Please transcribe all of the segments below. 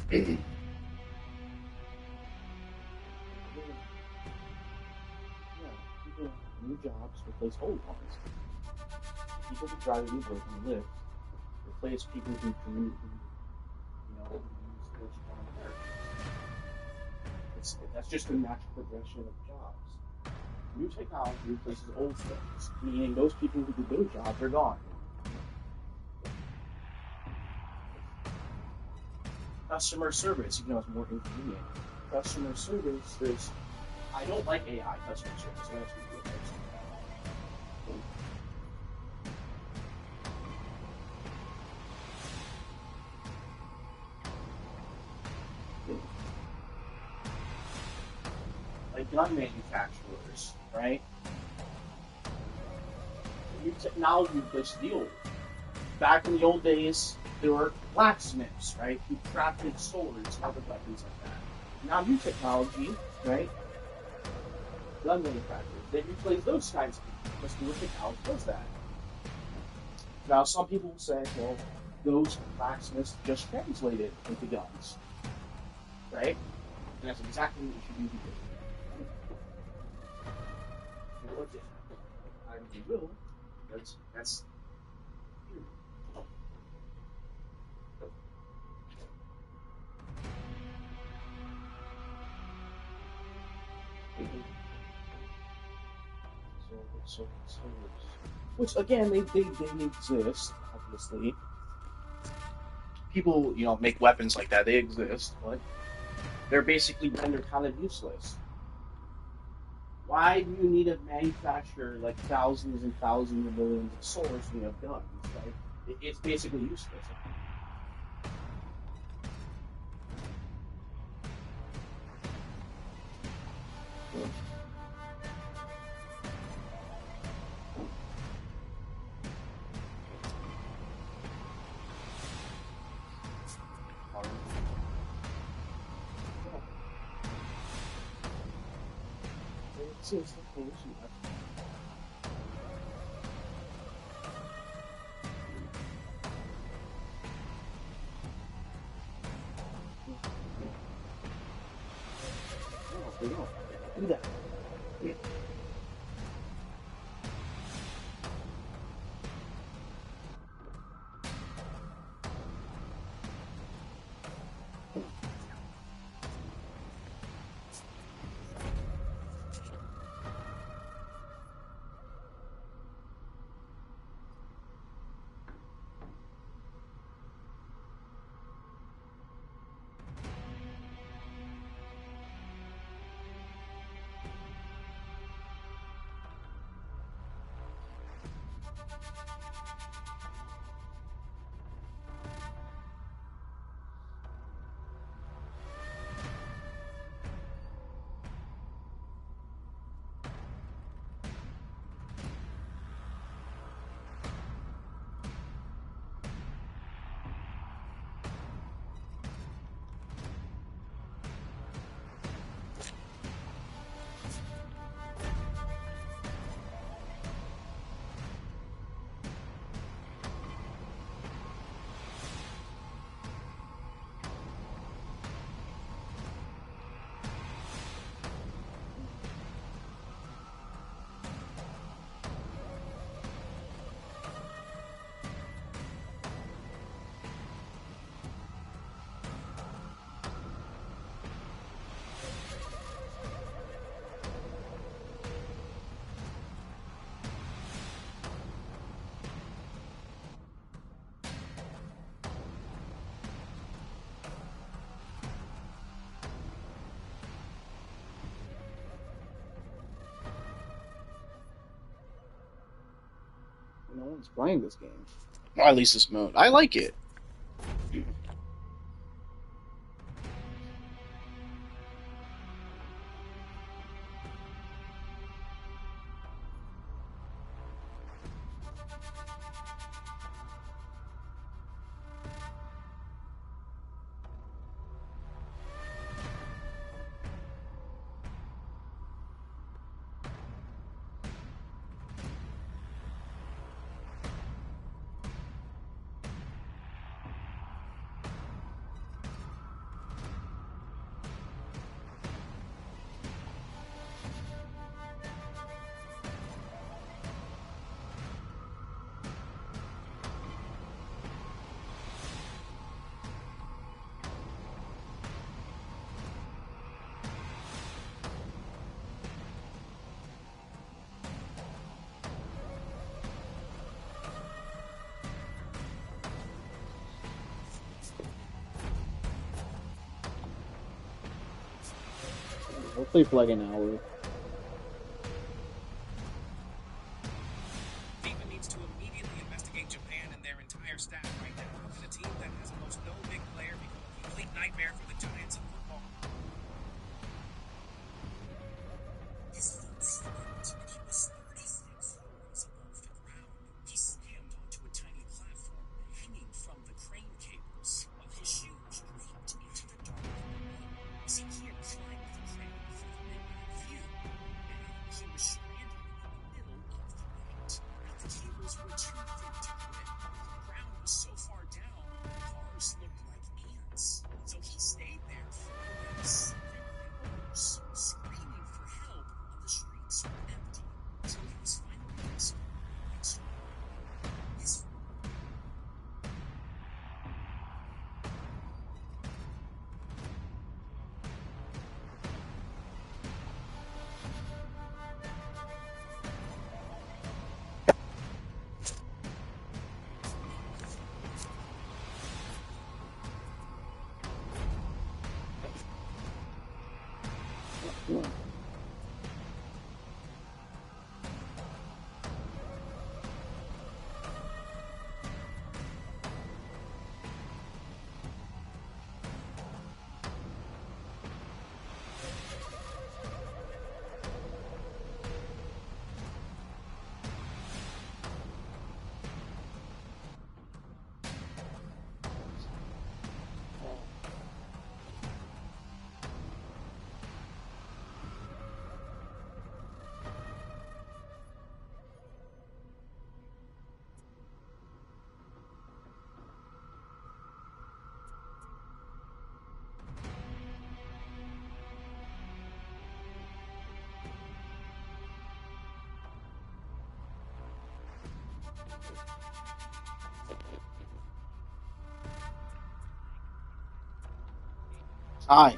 Yeah, people new jobs replace old ones. People who drive an Uber and Lyft replace people who commute, who use first-time Americans. That's just a natural progression of jobs. New technology replaces old things, meaning those people who did those jobs are gone. Customer service, even though it's more inconvenient. Customer service, I don't like AI customer service. So that's like gun manufacturers, right? New technology replaces the old. Back in the old days, there were blacksmiths, right, who crafted swords and other weapons like that. Now, new technology, right, gun manufacturers, they replace those kinds of people because newer technology does that. Now, some people will say, well, those blacksmiths just translated into guns, right? And that's exactly what you should do here. I mean, you will. That's theory. So, which again, they exist, obviously. People, make weapons like that. They exist, but they're basically rendered kind of useless. Why do you need to manufacture like thousands and thousands of millions of swords when you have guns? Like, it's basically useless. It's of course, no, do that. Yeah. No one's playing this game. Or at least this mode. I like it. Hopefully for like an hour. FIBA needs to immediately investigate Japan and their entire staff right now. How can a team that has almost no big player become a complete nightmare for the Giants of football? His feet slipped and he was 36 rows above the ground. He slammed onto a tiny platform hanging from the crane cables, while his shoes dropped into the dark below. See, he had climbed the crane for the midnight view. Now he was stranded in the middle of the night. The cables were too thick to grip. The ground was so far down, cars looked like ants. So he stayed there for the next 7 hours, screaming for help while the streets were empty, until he was finally rescued by Starlight. His Hi.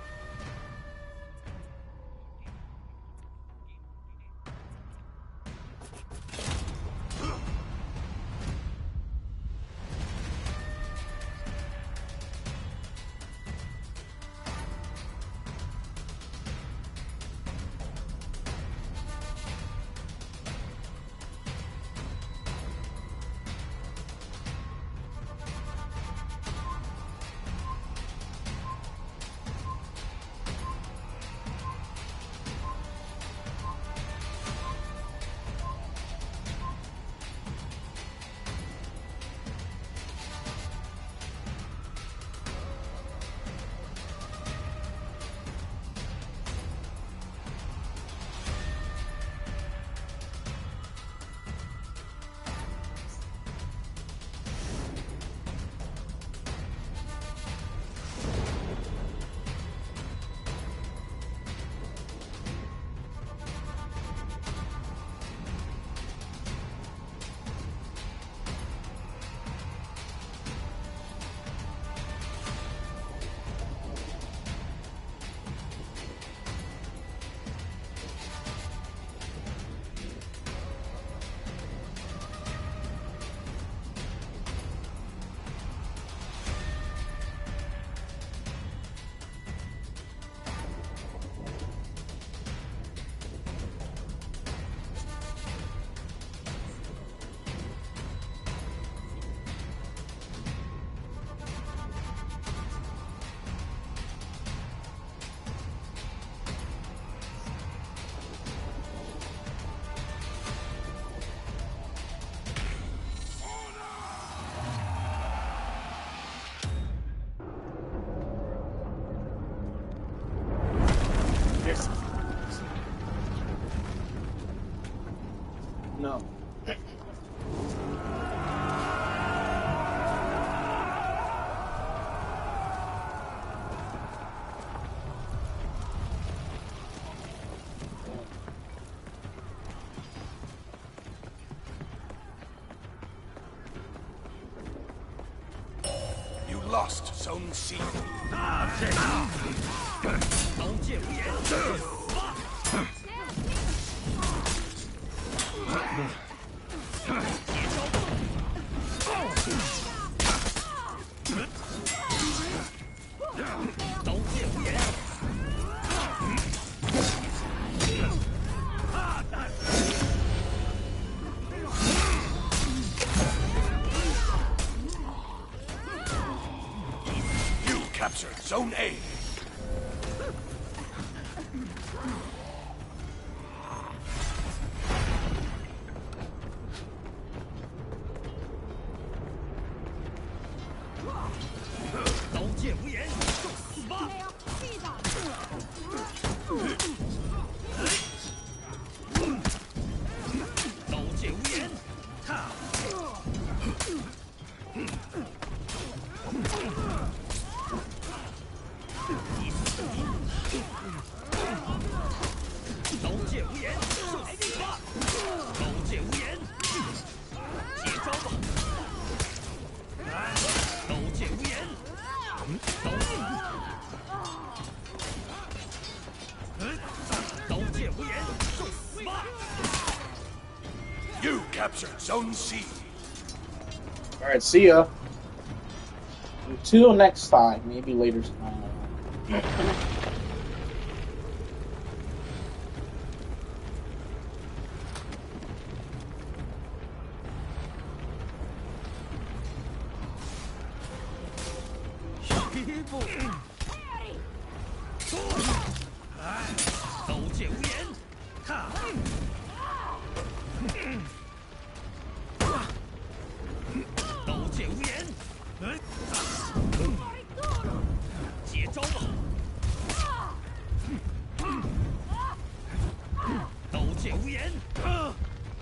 No. You lost Zone C. captured Zone A. You captured Zone C. Alright, see ya. Until next time, maybe later time.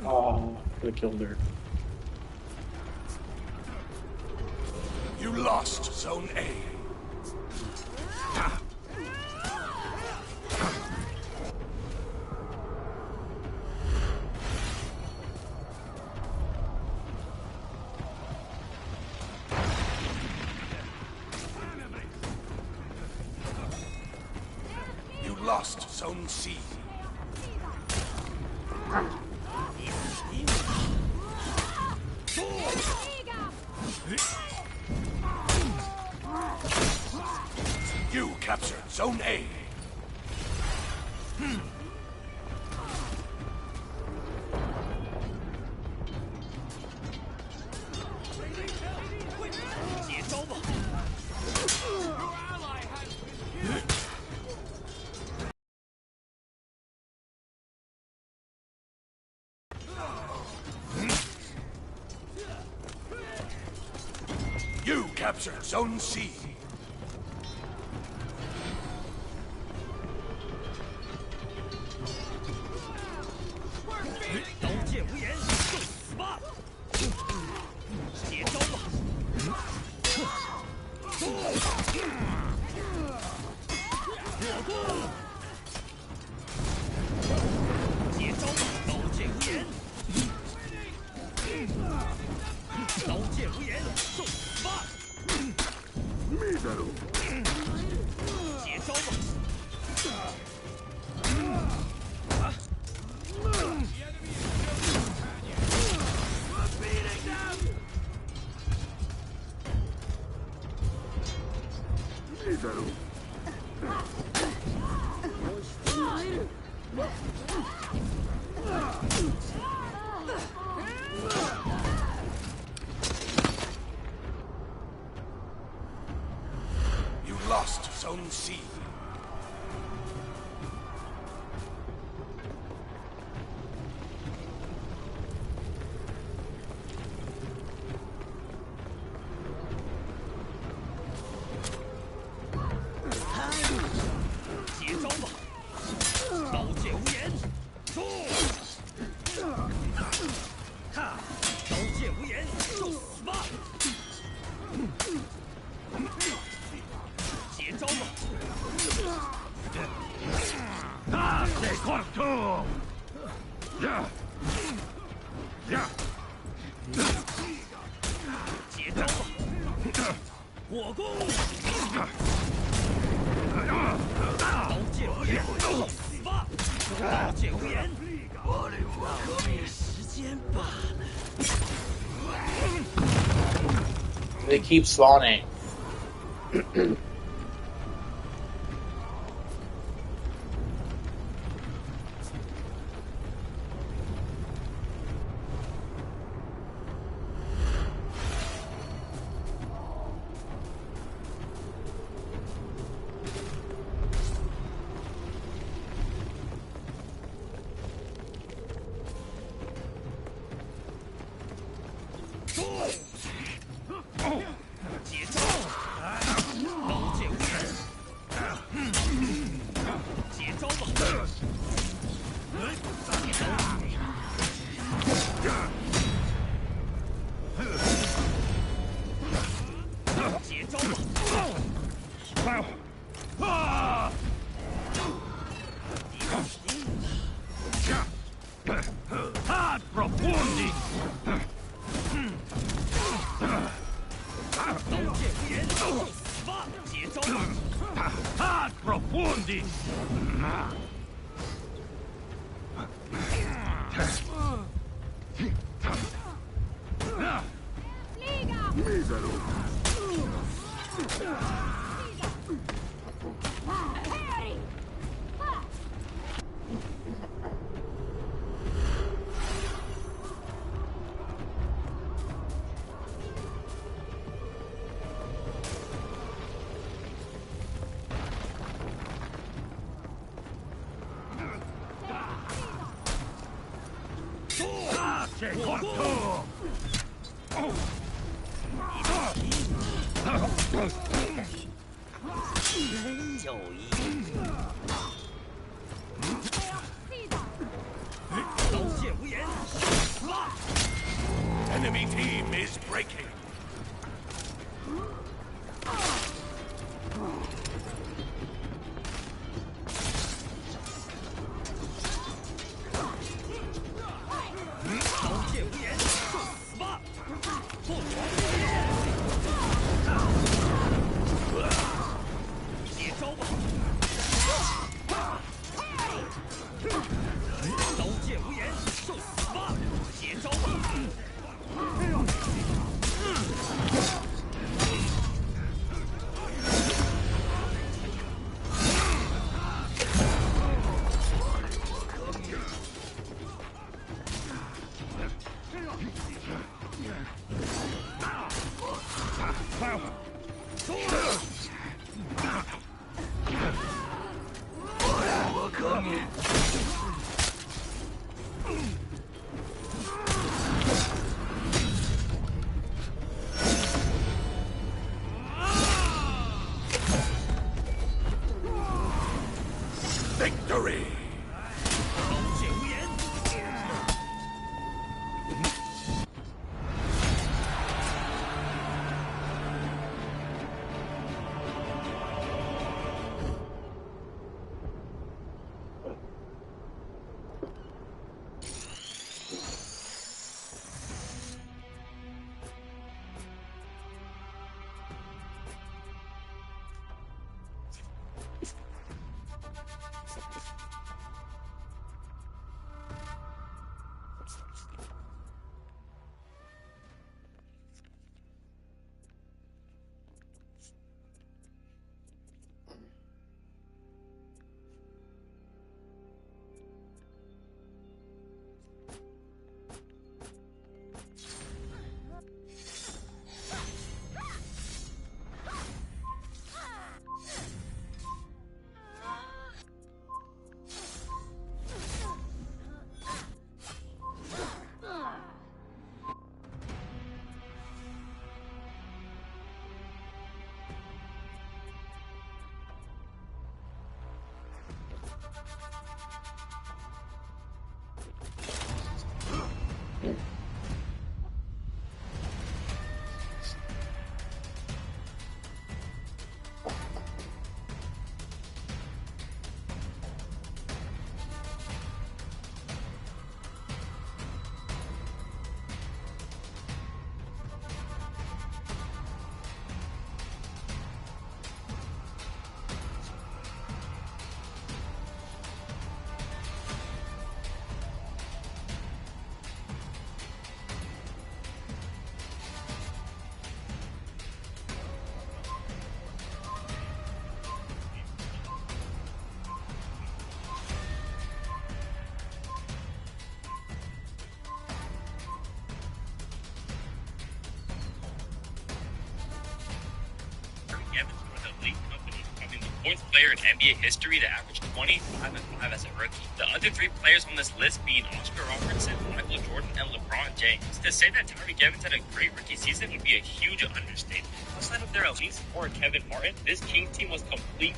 Oh, could have killed her. You lost Zone A. You lost Zone C. You captured Zone A. You captured Zone C. You lost Zone C. They keep spawning. 地。这光头。真有意思。刀剑无言。 Enemy team is breaking. Victory! Fourth player in NBA history to average 25 and 5 as a rookie. The other three players on this list being Oscar Robertson, Michael Jordan, and LeBron James. To say that Tyreke Evans had a great rookie season would be a huge understatement. Outside of their elite scorer Kevin Martin, this Kings team was complete,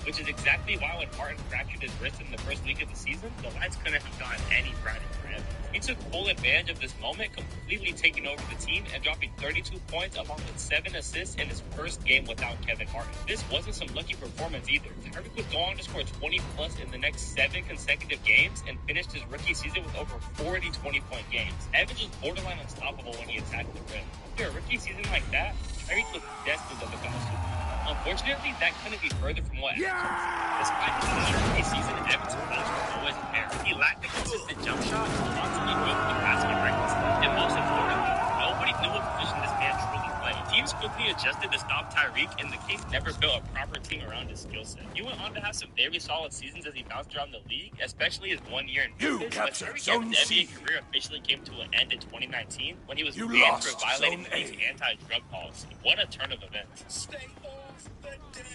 which is exactly why when Martin fractured his wrist in the first week of the season, the lights couldn't have gotten any brighter for him. He took full advantage of this moment, completely taking over the team and dropping 32 points along with 7 assists in his first game without Kevin Martin. This wasn't some lucky performance either. Tyreke would go on to score 20 plus in the next 7 consecutive games and finished his rookie season with over 40 20-point games. Evans was borderline unstoppable when he attacked the rim. After a rookie season like that, Tyreek was destined to become a superstar. Unfortunately, that couldn't be further from what happened. Despite his rookie season, Evans was always there. He lacked a consistent jump shot, constantly weak to basket records, and most importantly, nobody knew what position this man truly played. Teams quickly adjusted to stop Tyreek, and the Kings never built a proper team around his skill set. He went on to have some very solid seasons as he bounced around the league, especially his 1 year in Memphis. But Tyreek Evans' NBA career officially came to an end in 2019 when he was banned for violating the league's anti-drug policy. What a turn of events. Stay off the damn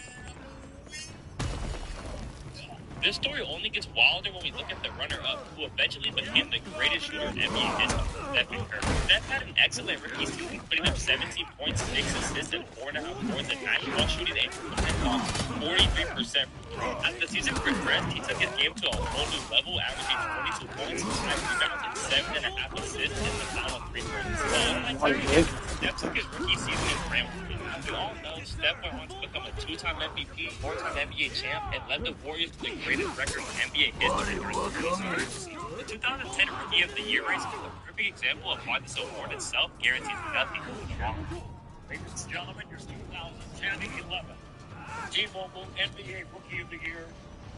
wheel. This story only gets wilder when we look at the runner-up, who eventually became the greatest shooter in NBA history, Stephen Curry. Steph had an excellent rookie season, putting up 17 points, 6 assists, and 4.5 boards a night while shooting a 43% from three. As the season progressed, he took his game to a whole new level, averaging 22 points, 5 rebounds, and 7.5 assists in the final 3 months. Unlike Curry, Steph took his rookie season and ran with it. As we all know, Steph went on to become a 2-time MVP, 4-time NBA champ, and led the Warriors to the greatest record in NBA history during the rookie season. The 2010 Rookie of the Year race is a perfect example of why this award itself guarantees nothing but wrong. Ladies and gentlemen, your 2010-11 T-Mobile NBA Rookie of the Year,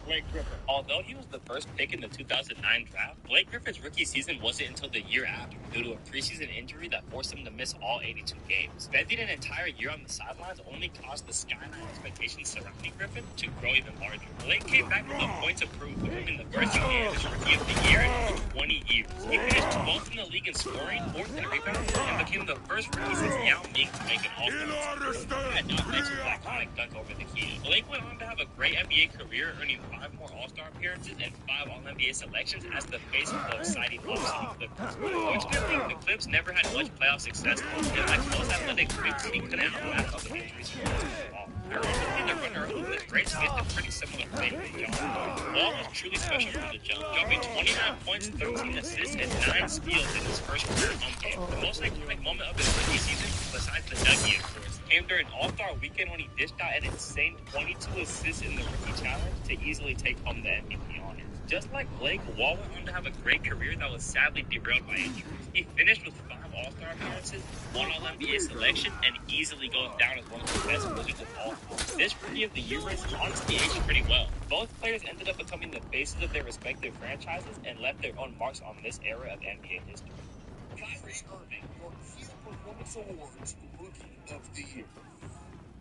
Blake Griffin. Although he was the first pick in the 2009 draft, Blake Griffin's rookie season wasn't until the year after due to a preseason injury that forced him to miss all 82 games. Spending an entire year on the sidelines only caused the skyline expectations surrounding Griffin to grow even larger. Blake came back with a point to prove, becoming the first unanimous Rookie of the Year in over 20 years. He finished 12th in the league in scoring, 4th in rebounds, and became the first rookie since Yao Ming to make an All-Star. I had not mentioned that iconic dunk over the key. Blake went on to have a great NBA career, earning 5 more All-Star appearances and 5 All-NBA selections as the face of the exciting offseason Clippers. Unfortunately, the Clips never had much playoff success, and like most athletic freaks, he couldn't outlast other injuries from ball. Ironically, the runner-up was Grace Smith, a pretty similar fate to John. Wall was truly special from the jump, dropping 29 points, 13 assists, and 9 steals in his first career home game. The most iconic moment of his rookie season, besides the Dougie, of course, came during All-Star Weekend when he dished out an insane 22 assists in the Rookie Challenge to easily take home the MVP honors. Just like Blake, Wall went on to have a great career that was sadly derailed by injuries. He finished with 5 All-Star appearances, 1 All-NBA selection, and easily going down as one of the best Wizards of all time. This Rookie of the Year race honestly aged pretty well. Both players ended up becoming the faces of their respective franchises and left their own marks on this era of NBA history. Kyrie Irving, your Field Performance Awards Rookie of the Year.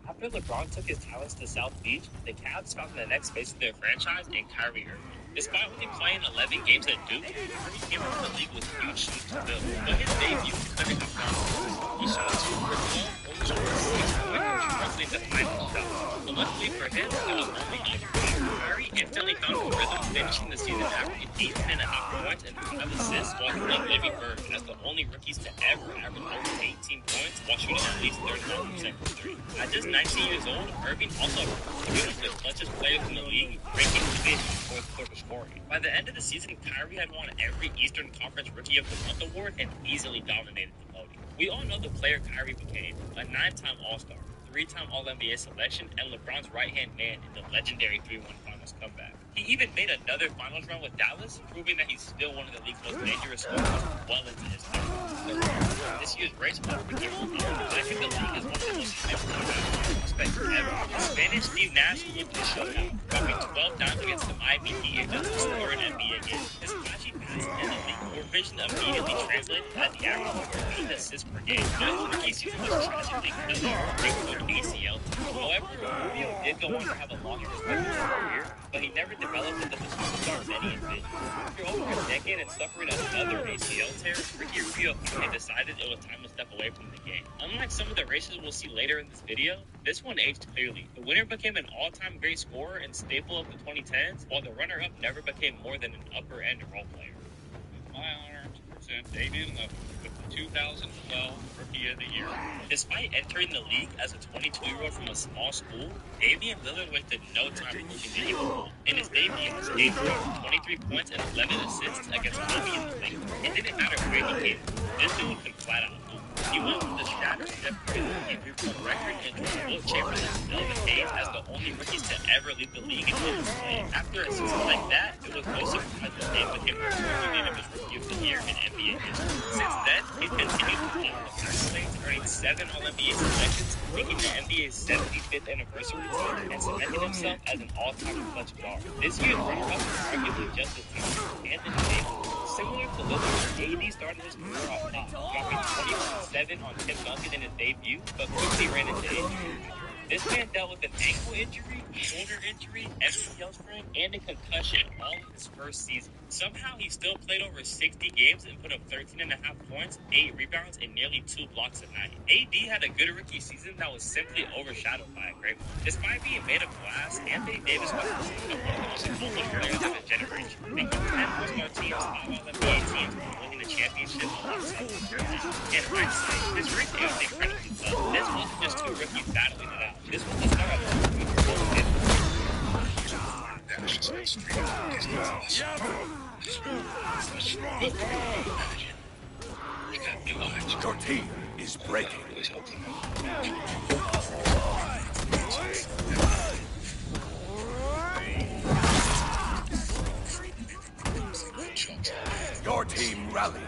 After LeBron took his talents to South Beach, the Cavs found the next face of their franchise in Kyrie Irving. Despite only playing 11 games at Duke, Kyrie came into the league with huge shoes to fill. But his debut couldn't have gone wrong. He shot 2 for 12, only scored 6 points, struggling to find his shot. But luckily for him, it was only Kyrie instantly found a rhythm, finishing the season averaging 18.5 points and 5 assists while playing Larry Bird as the only rookies to ever average over 18 points while shooting at least 39% from 3. At just 19 years old, Irving also proved one of the clutchest players in the league, breaking 5th in fourth quarter scoring. By the end of the season, Kyrie had won every Eastern Conference Rookie of the Month award and easily dominated the podium. We all know the player Kyrie became, a 9-time All-Star, 3-time All-NBA selection, and LeBron's right-hand man in the legendary 3-1 Finals comeback. He even made another Finals run with Dallas, proving that he's still one of the league's most dangerous scorers well into his career. This year's race will begin with I think the league is one of the most prospects ever. The Spanish Steve Nash looked to show out, dropping 12 dimes against the Miami Heat and just scoring an NBA game. His flashy pass and elite court vision immediately translated at the average of 14 assists per game. But his rookie season was tragically crippled with ACL. However, Rubio did go on to have a long and respectable career, but he never developed into the superstar many envisioned. After over a decade and suffering another ACL tear, Ricky Rubio finally decided it was time to step away from the game. Unlike some of the races we'll see later in this video, this one aged clearly. The winner became an all-time great scorer and staple of the 2010s, while the runner-up never became more than an upper-end role player. It's my honor to present Damian Lillard with the 2012 Rookie of the Year. Despite entering the league as a 22-year-old from a small school, Damian Lillard wasted no time proving that he was cool. In his debut, he scored 23 points and 11 assists against Kobe in the Lakers. It didn't matter where he came from. This dude could flat out hoop. He went from the shattered Steph Curry rebound record into Wilt Chamberlain's Elvin Hayes as the only rookies to ever lead the league in minutes played. After a season like that, it was no surprise that Dame became the first unanimous Rookie of the Year in NBA history. Since then, he's continued to climb the accolades, earning 7 All-NBA selections, making the NBA's 75th anniversary, and cementing himself as an all-time clutch guard. This year's runner-up is arguably just as talented and entertaining. Similar to Lillard, AD started his career off top, dropping 20.7 on Tim Duncan in his debut, but quickly ran into injury. This man dealt with an ankle injury, shoulder injury, MCL sprain, and a concussion all in his first season. Somehow, he still played over 60 games and put up 13.5 points, 8 rebounds, and nearly 2 blocks a night. AD had a good rookie season that was simply overshadowed by a great one. Despite being made of glass, Anthony Davis was one of the most accomplished players of his generation, making 10 All-Star teams, 5 All-NBA teams, and winning the championship alongside him. In hindsight, this race was incredibly tough. This wasn't just two rookies battling it out. This was the start of Your team is breaking. Your team rallied.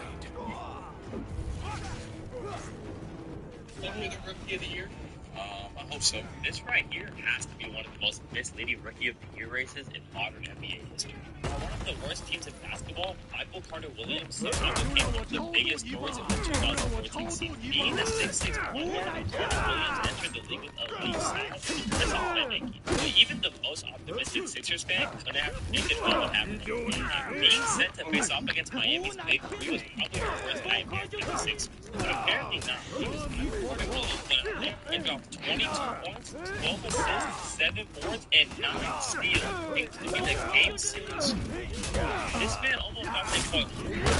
the rookie of the year? I hope so. This right here has to be one of the most misleading rookie of the year races in modern NBA history. One of the worst teams in basketball, Michael Carter Williams somehow became one of the biggest stories of the 2014 season. Being a 6'6" point guard, Carter Williams entered the league with elite size and impressive playmaking. But even the most optimistic Sixers fan couldn't have predicted what would happen. Being set to face off against Miami's big three was probably the worst nightmare for the Sixers. But apparently not. He was Carter Williams and dropped 22 points, 12 assists, 7 boards, and 9 steals, including the game series. This man almost got a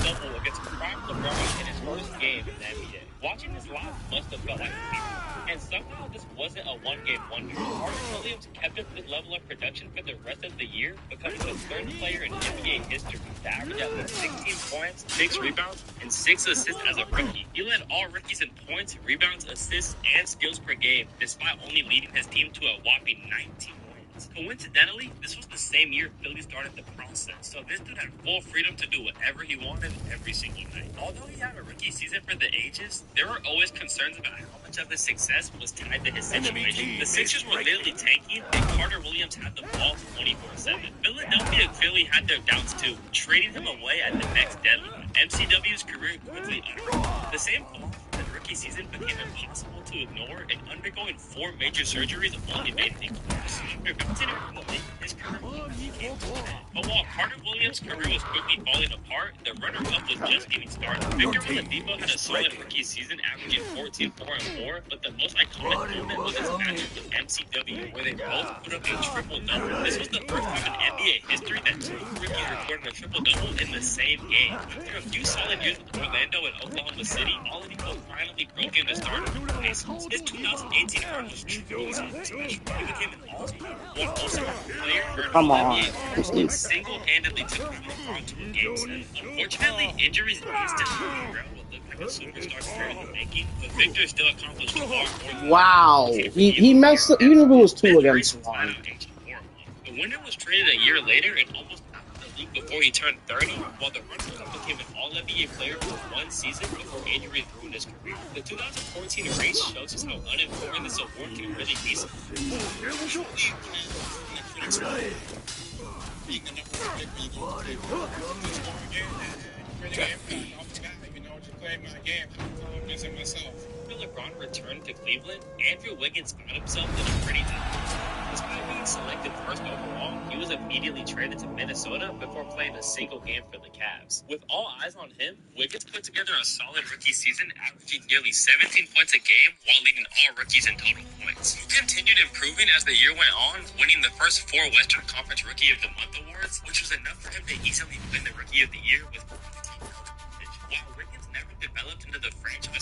double against prime LeBron in his first game in the NBA. Watching this live must have felt like a miracle. And somehow this wasn't a one-game wonder. Carter Williams kept up this level of production for the rest of the year, becoming the third player in NBA history to average at least 16 points, 6 rebounds, and 6 assists as a rookie. He led all rookies in points, rebounds, assists, and steals per game, despite only leading his team to a whopping 19 wins. Coincidentally, this was the same year Philly started the process, so this dude had full freedom to do whatever he wanted every single night. Although he had a rookie season for the ages, there were always concerns about how much of his success was tied to his situation. The Sixers were literally tanking, and Carter Williams had the ball 24/7. Philadelphia clearly had their doubts too, trading him away at the next deadline. MCW's career quickly unraveled. The same flaw from his rookie season became impossible to ignore, and undergoing 4 major surgeries only made things worse. After bouncing around the league, his career became bad. But while Carter Williams' career was quickly falling apart, the runner-up was just getting started. Victor Oladipo had a solid rookie season, averaging 14, 4, and 4, but the most iconic moment was his matchup with MCW, where they both put up a triple-double. This was the first time in NBA history that 2 rookies recorded a triple-double in the same game. After a few solid years with Orlando and Oklahoma City, Oladipo finally broke into stardom for the Pacers. His 2018 run was truly something special. He became an all-star, one all-star player, earned NBA honors, and single-handedly took LeBron to a game 7. Unfortunately, injuries instantly derailed what looked like a superstar career in the making, but Victor still accomplished far more. Wow. He messed up, even if it was 2 against 1. The winner was traded a year later and almost out of the league before he turned 30, while the runner-up became an All-NBA player for 1 season before injuries ruined his career. The 2014 race shows us how unimportant this award can really be. Being the number 1 pick when you go to the game, I always got to, play my game. I'm missing myself. When LeBron returned to Cleveland, Andrew Wiggins found himself in a pretty tough position. Despite being selected first overall, he was immediately traded to Minnesota before playing a single game for the Cavs. With all eyes on him, Wiggins put together a solid rookie season, averaging nearly 17 points a game while leading all rookies in total points. He continued improving as the year went on, winning the first 4 Western Conference Rookie of the Month awards, which was enough for him to easily win the Rookie of the Year with 14 while Wiggins never developed into the franchise